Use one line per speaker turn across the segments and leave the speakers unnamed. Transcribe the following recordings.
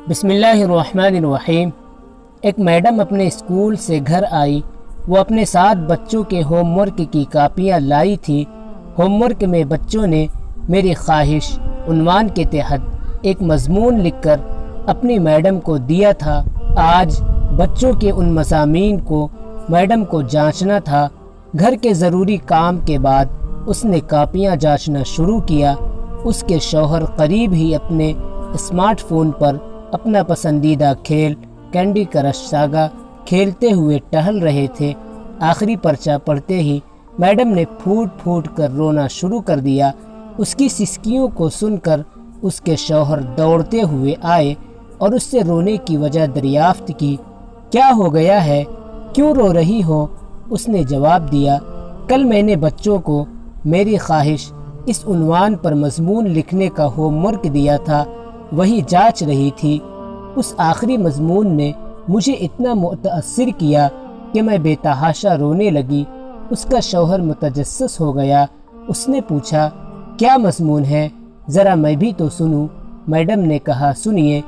بسم اللہ الرحمن الرحیم۔ ایک میڈم اپنے اسکول سے گھر آئی۔ وہ اپنے ساتھ بچوں کے ہوم ورک کی کاپیاں لائی تھی۔ ہوم ورک میں بچوں نے میری خواہش عنوان کے تحت ایک مضمون لکھ کر اپنی میڈم کو دیا تھا۔ آج بچوں کے ان مضامین کو میڈم کو جانچنا تھا۔ گھر کے ضروری کام کے بعد اس نے کاپیاں جانچنا شروع کیا۔ اس کے شوہر قریب ہی اپنے اسمارٹ فون پر اپنا پسندیدہ کھیل کینڈی کرش ساگا کھیلتے ہوئے ٹہل رہے تھے۔ آخری پرچہ پڑھتے ہی میڈم نے پھوٹ پھوٹ کر رونا شروع کر دیا۔ اس کی سسکیوں کو سن کر اس کے شوہر دوڑتے ہوئے آئے اور اس سے رونے کی وجہ دریافت کی۔ کیا ہو گیا ہے؟ کیوں رو رہی ہو؟ اس نے جواب دیا، کل میں نے بچوں کو میری خواہش اس عنوان پر مضمون لکھنے کا ہوم ورک دیا تھا، وہی جانچ رہی تھی۔ اس آخری مضمون نے مجھے اتنا متاثر کیا کہ میں بے تحاشا رونے لگی۔ اس کا شوہر متجسس ہو گیا۔ اس نے پوچھا، کیا مضمون ہے؟ ذرا میں بھی تو سنوں۔ میڈم نے کہا، سنیے،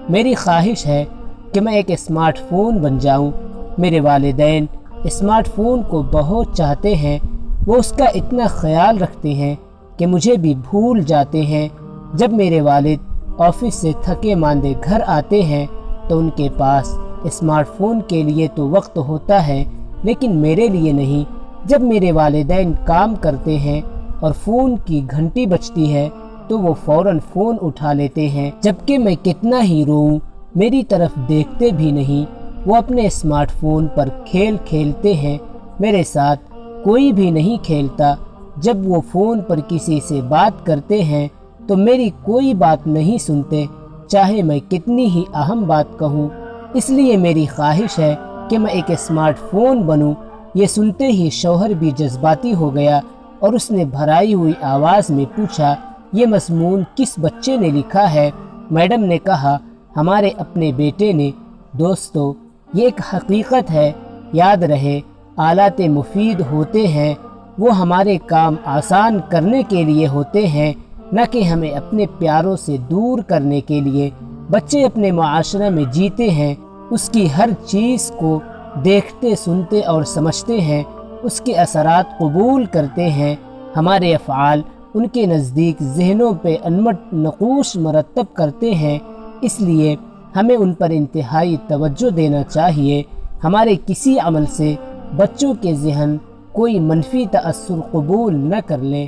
میری خواہش ہے کہ میں ایک اسمارٹ فون بن جاؤں۔ میرے والدین اسمارٹ فون کو بہت چاہتے ہیں۔ وہ اس کا اتنا خیال رکھتے ہیں کہ مجھے بھی بھول جاتے ہیں۔ جب میرے والد آفس سے تھکے ماندے گھر آتے ہیں تو ان کے پاس اسمارٹ فون کے لیے تو وقت ہوتا ہے، لیکن میرے لیے نہیں۔ جب میرے والدین کام کرتے ہیں اور فون کی گھنٹی بجتی ہے تو وہ فوراً فون اٹھا لیتے ہیں، جبکہ میں کتنا ہی روؤں میری طرف دیکھتے بھی نہیں۔ وہ اپنے اسمارٹ فون پر کھیل کھیلتے ہیں، میرے ساتھ کوئی بھی نہیں کھیلتا۔ جب وہ فون پر کسی سے بات کرتے ہیں تو میری کوئی بات نہیں سنتے، چاہے میں کتنی ہی اہم بات کہوں۔ اس لیے میری خواہش ہے کہ میں ایک اسمارٹ فون بنوں۔ یہ سنتے ہی شوہر بھی جذباتی ہو گیا اور اس نے بھرائی ہوئی آواز میں پوچھا، یہ مضمون کس بچے نے لکھا ہے؟ میڈم نے کہا، ہمارے اپنے بیٹے نے۔ دوستو، یہ ایک حقیقت ہے، یاد رہے، آلات مفید ہوتے ہیں، وہ ہمارے کام آسان کرنے کے لیے ہوتے ہیں، نہ کہ ہمیں اپنے پیاروں سے دور کرنے کے لیے۔ بچے اپنے معاشرہ میں جیتے ہیں، اس کی ہر چیز کو دیکھتے، سنتے اور سمجھتے ہیں، اس کے اثرات قبول کرتے ہیں۔ ہمارے افعال ان کے نزدیک ذہنوں پہ انمٹ نقوش مرتب کرتے ہیں، اس لیے ہمیں ان پر انتہائی توجہ دینا چاہیے۔ ہمارے کسی عمل سے بچوں کے ذہن کوئی منفی تأثر قبول نہ کر لیں۔